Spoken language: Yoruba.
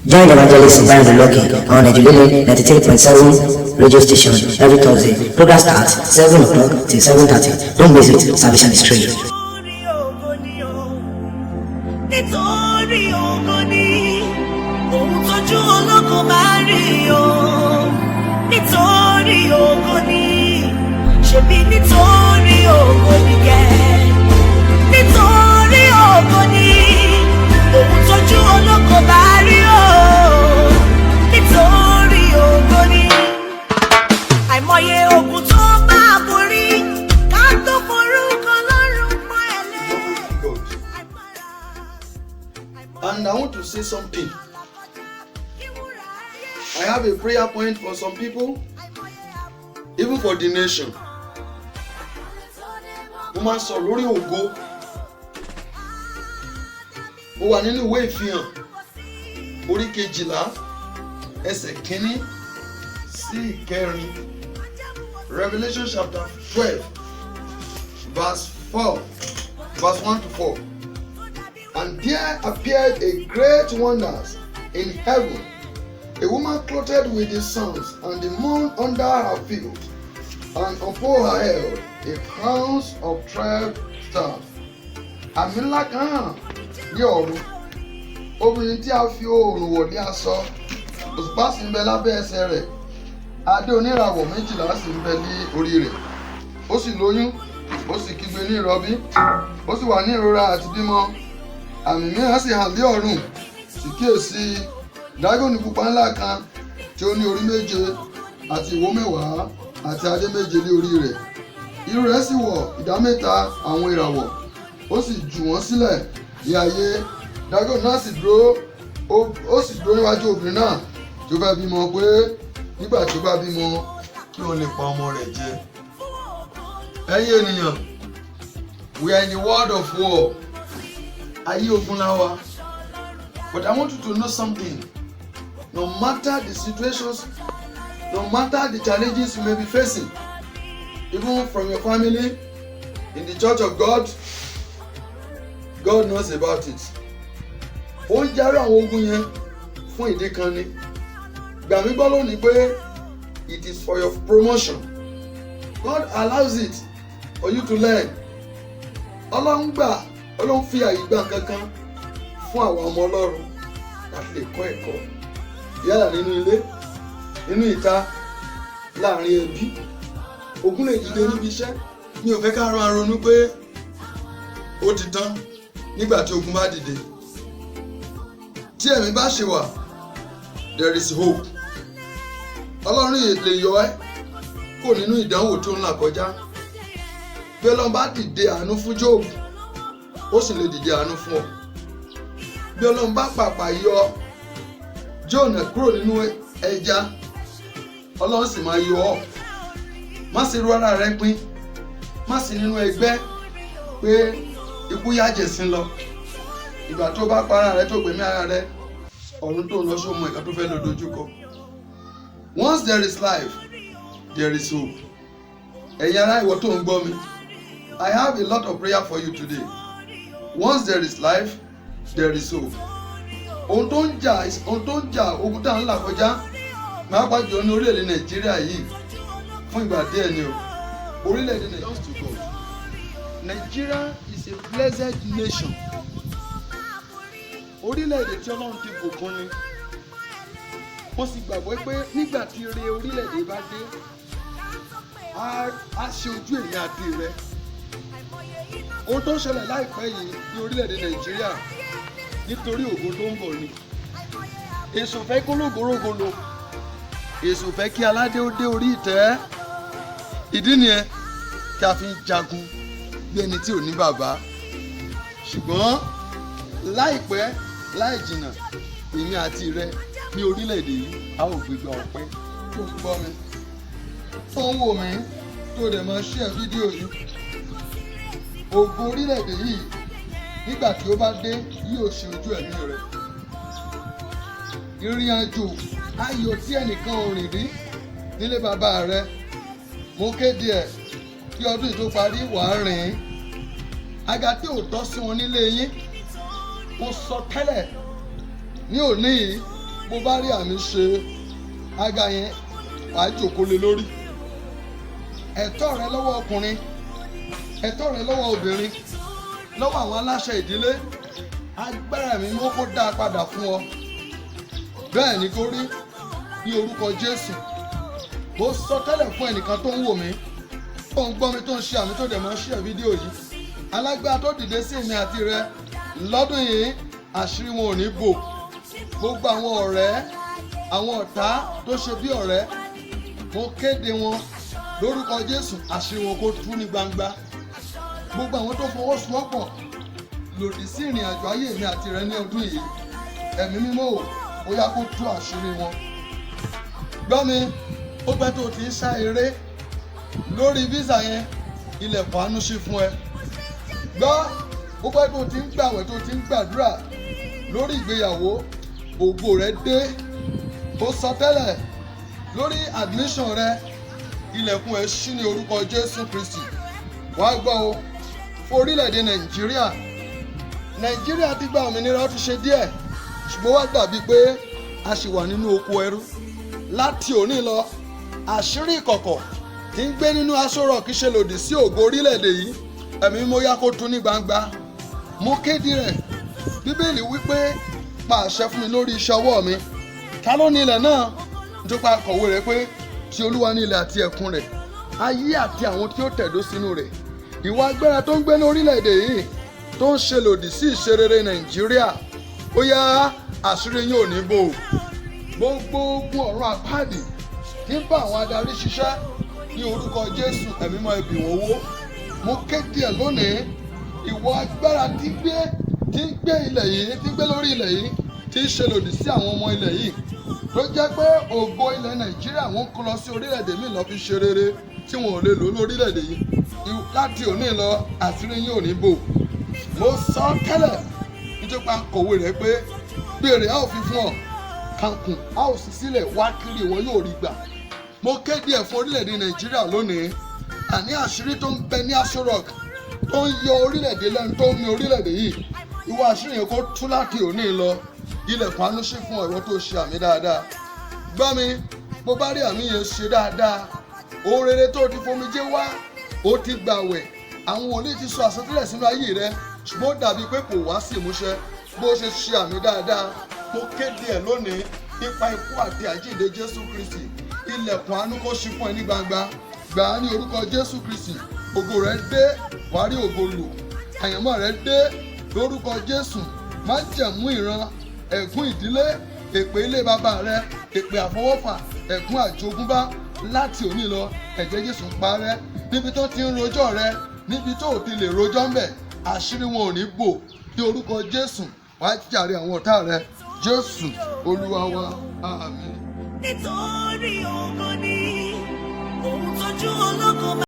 Join Evangelist Brian Lucky on Ejulele 93.7 radio station every Thursday. Program starts 7 o'clock till 7:30. Don't miss it. Salvation is free. Nítorí ògo ni ohun tójú ológo máa rí o. Nítorí ògo ni ṣebí nítorí ògo ni kẹ́. Nítorí ògo ni ohun tójú ológo máa rí o. Nítorí ògo ni àìmọye ogun tó máa borí ká tó forúkọ lọ́rùn mọ́ ẹlẹ́. And I want to say something. I have a prayer point for some people, even for the nation. Mo máa sọ lórí ògo. Mo wà nínú ìwé ìfihàn orí 12 ẹsẹ̀ 1 sí 9. Revelation chapter 12 verse 1 to 4. And there appeared a great wonders in heaven, a woman clothed with the suns and the moon under her feet, and upon her head a crown of 12 stars. Àmì ńlá kan hàn ní ọ̀run, obìnrin tí a fi oòrùn wọ̀ ní aṣọ, òṣùpá sì ń bẹ lábẹ́ ẹsẹ̀ rẹ̀, adé oníràwọ̀ 12 sì ń bẹ ní orí rẹ̀. Ó sì lóyún, ó sì kígbe ní ìrọbí, ó sì wà ní ìrora àti bímọ. Àmì mìíràn sì hàn lé ọ̀run, sì kíyèsí dágónì pupa ńlá kan tí ó ní orí 7 àti ìwo 10 àti adé 7 lé orí rẹ̀. Irú rẹ̀ sì wọ̀ 1/3 àwọn ìràwọ̀, ó sì jù wọ́n sílẹ̀ ní ayé. Dágónì náà sì dúró, ó sì dúró níwájú obìnrin náà tí ó fẹ́ bímọ pé nígbà tí ó bá bímọ kí ó lè pa ọmọ rẹ̀ jẹ. Ẹ̀yin ènìyàn, we are in the world of war. Ayé ogun la wà. But I want you to know something. No matter the situations, no matter the challenges you may be facing, even from your family, in the church of God, God knows about it. Ó ń járí àwọn ogun yẹn fún ìdí kan ni. Gbà mí gbọ́ lónìí pé it is for your promotion. God allows it for you to learn. Ọlọ́run fi àyè gbà kankan fún àwọn ọmọ Ọlọ́run láti lè kọ́ ẹ̀kọ́. Yálà nínú ilé, nínú ìta, láàrin ẹbí. Ogun lè dìde níbi iṣẹ́. Mi ò fẹ́ ká ronú pé ó ti tán nígbà tí ogun bá dìde. Tí ẹ̀mí bá ṣe wà, there is hope. Ọlọ́run lè yọ ẹ́ kó nínú ìdánwò tó ń là kọjá. Bí Ọlọ́run bá dìde àánú fún Jóòbù, ó sì lè dìde àánú fún ọ. Bí Ọlọ́run bá pàpà yọ Jónà kúrò nínú ẹja, Ọlọ́run sì máa yọ ọ́. Má sì ru ara rẹ pín, má sì nínú ẹgbẹ́ pé ikú yájẹ̀sín lọ. Ìgbà tó bá pa ara rẹ tó gbẹ̀mí ara rẹ, ọ̀run tó lọ sómo ẹ̀ka tó fẹ́ lọ dojúkọ. Once there is life, there is hope. Ẹ̀yin ará ìwọ tó ń gbọ́ mi, I have a lot of prayer for you today. Once there is life, there is hope. Ohun tó ń jà ogun tá à ń là kọjá máa pàjọ ní orílẹ̀-èdè Nàìjíríà yìí fún ìgbà díẹ̀ ni o. Orílẹ̀-èdè Nigeria is a blessed nation. Orílẹ̀-èdè tí Ọlọ́run ti bùkún ni. Wọ́n sì gbàgbọ́ pé nígbà tí ire orílẹ̀-èdè bá dé, á ṣe ojú èmi àti rẹ. Ohun tó ń ṣẹlẹ̀ láìpẹ́ yìí ní orílẹ̀-èdè Nàìjíríà nítorí ògo tó ń bọ̀ ni. Èṣù fẹ́ kó lógorógolo, Èṣù fẹ́ kí aládé ó dé orí ìtẹ́. Ìdí nìyẹn tí a fi ń jagun bí ẹni tí ò ní bàbá. Ṣùgbọ́n láìpẹ́ láì jìnnà, èmi àti rẹ ní orílẹ̀-èdè yìí a ó gbégbá ọpẹ́. Tó ń gbọ́ mi, tó ń wò mí, tó dẹ̀ máa share fídíò yìí. Ògo orílẹ̀-èdè yìí nígbà tí ó bá dé yóò ṣe ojú ẹ̀mí rẹ̀. Ìrìn àjò ayọ̀ tí ẹnìkan ò rìn rí nílé bàbá rẹ̀, mo kéde ẹ̀ kí ọdún yìí tó parí wàá rìn. Àga tí ò tọ́ sí wọn nílé yín, mo sọ tẹ́lẹ̀ ní òní yìí bó bá rí àmì ṣe àga yẹn wàá jókòó lé lórí. Ẹ̀tọ́ rẹ lọ́wọ́ ọkùnrin, ẹ̀tọ́ rẹ lọ́wọ́ obìnrin, lọ́wọ́ àwọn aláṣẹ ìdílé, agbára mi mọ́ kó dáa padà fún ọ. Bẹ́ẹ̀ ni kó rí ní orúkọ Jésù. Mo sọ tẹ́lẹ̀ fún ẹnìkan tó ń wò mí, tó ń gbọ́ mi, tó ń ṣe àmì, tó dẹ̀ máa ń ṣe fídíò yìí. Alágbára tó dìde sí èmi àti rẹ lọ́dún yìí, àṣírí wọn ò ní bò. Gbogbo àwọn ọ̀rẹ́, àwọn ọ̀tá tó ṣe bí ọ̀rẹ́, mo kéde wọn lórúkọ Jésù, àṣírí wọn kó tú ní gbangba. Gbogbo àwọn tó fọwọ́sowọ́pọ̀ lòdì sí ìrìn àjò ayé mi àti rẹ ní ọdún yìí, ẹ̀mí mímọ́ ó yá kó tú àṣírí wọn. Gbọ́ mi, ó pẹ́ tó ti ń sá eré lórí físà yẹn, ilẹ̀kùn àánú ṣí fún ẹ. Gbọ́, ó pẹ́ tó ti ń gbàwẹ̀, tó ti ń gbàdúrà lórí ìgbéyàwó, ògo rẹ dé. Ó sọ tẹ́lẹ̀ lórí admission rẹ, ilẹ̀kùn ẹ ṣí ní orúkọ Jésù Kristi. Wàá gbọ́ o, fún orílẹ̀-èdè Nàìjíríà ti gba òmìnira, ó ti ṣe díẹ̀, ṣùgbọ́n wá dàbí pé a ṣì wà nínú oko ẹrú. Láti òní lọ, àṣírí ìkọ̀kọ̀ tí ń gbé nínú Aso Rock ṣe lòdì sí ògo orílẹ̀-èdè yìí, ẹ̀mí mo yá kó tú ní gbangba. Mo kéde rẹ̀, Bíbélì wípé pa àṣẹ fún mi lórí iṣẹ́ ọwọ́ mi. Ta ló ní ilẹ̀ náà? Nítorí akọ̀wé rẹ̀ pé ti Olúwa ní ilẹ̀ àti ẹ̀kún rẹ̀, ayé àti àwọn tí ó tẹ̀dó sínú rẹ̀. Ìwà agbára tó ń gbé ní orílẹ̀-èdè yìí tó ń ṣe lòdì sí ìṣerere Nàìjíríà, ó yá àṣírí yín ò ní bò. Gbogbo ogun ọ̀run àpáàdì tí ń bá àwọn adarí ṣiṣẹ́ ní orúkọ Jésù, ẹ̀mí mọ́ ẹbí wọn wó. Mo kéde ẹ̀ lónìí, ìwọ agbára tí ń gbé ilẹ̀ yìí, tí ń gbé lórí ilẹ̀ yìí, tí ń ṣe lòdì sí àwọn ọmọ ilẹ̀ yìí, ló jẹ́ pé ògo ilẹ̀ Nàìjíríà wọ́n kó lọ sí orílẹ̀-èdè míì lọ fi ṣe rere tí wọn ò lè lò lórílẹ̀-èdè yìí. Láti òní lọ, àṣírí yín ò ní bò. Mo sọ tẹ́lẹ̀ nítorí akọ̀wé rẹ̀ pé béèrè a ó fi fún ọ, kankun a ó sì sílẹ̀, wá kiri ìwọ yóò rí gbà. Mo kéde ẹ̀ fún orílẹ̀-èdè Nàìjíríà lónìí, àní àṣírí tó ń bẹ ní Aso Rock tó ń yọ orílẹ̀-èdè lẹ́nu, tó ń mi orílẹ̀-èdè yìí, ìwọ àṣírí yẹn kó tú láti òní lọ. Ilẹ̀kùn àánú ṣí fún ìwọ tó ṣe àmì dáadáa. Gbọ́ mi, bó bá rí àmì yẹn ṣe dáadáa, ohun rere tó ti fomijé wá, ó ti gbàwẹ̀, àwọn wòlíì ti sọ àsọtẹ́lẹ̀ sínú ayé rẹ, ṣùgbọ́n ó dàbí pé kò wá sí ìmúṣẹ. Bó ṣe ṣe àmì dáadáa, mo kéde ẹ̀ lónìí nípa ikú àti àjíǹde Jésù Kristi. Ilẹ̀kùn àánú kó ṣí fún ẹ ní gbangba. Gbà á ní orúkọ Jésù Kristi. Ògo rẹ dé, wàá rí ògo lò. Àyànmọ́ rẹ dé lórúkọ Jésù. Má jẹ̀mú ìran, ẹ̀gún ìdílé, èpè ilé bàbá rẹ, èpè àfọwọ́fà, ẹ̀gún àjogúnbá, láti òní lọ ẹ̀jẹ̀ Jésù parẹ́. Níbi tó ti ń rojọ́ rẹ, níbi tó ò ti lè rojọ́ ńbẹ̀, àṣírí wọn ò ní bò. Ní orúkọ Jésù, wàá jàre àwọn ọ̀tá rẹ. Jésù Olúwa wa, àmín. Nítorí ògo ni òun tójú ológo.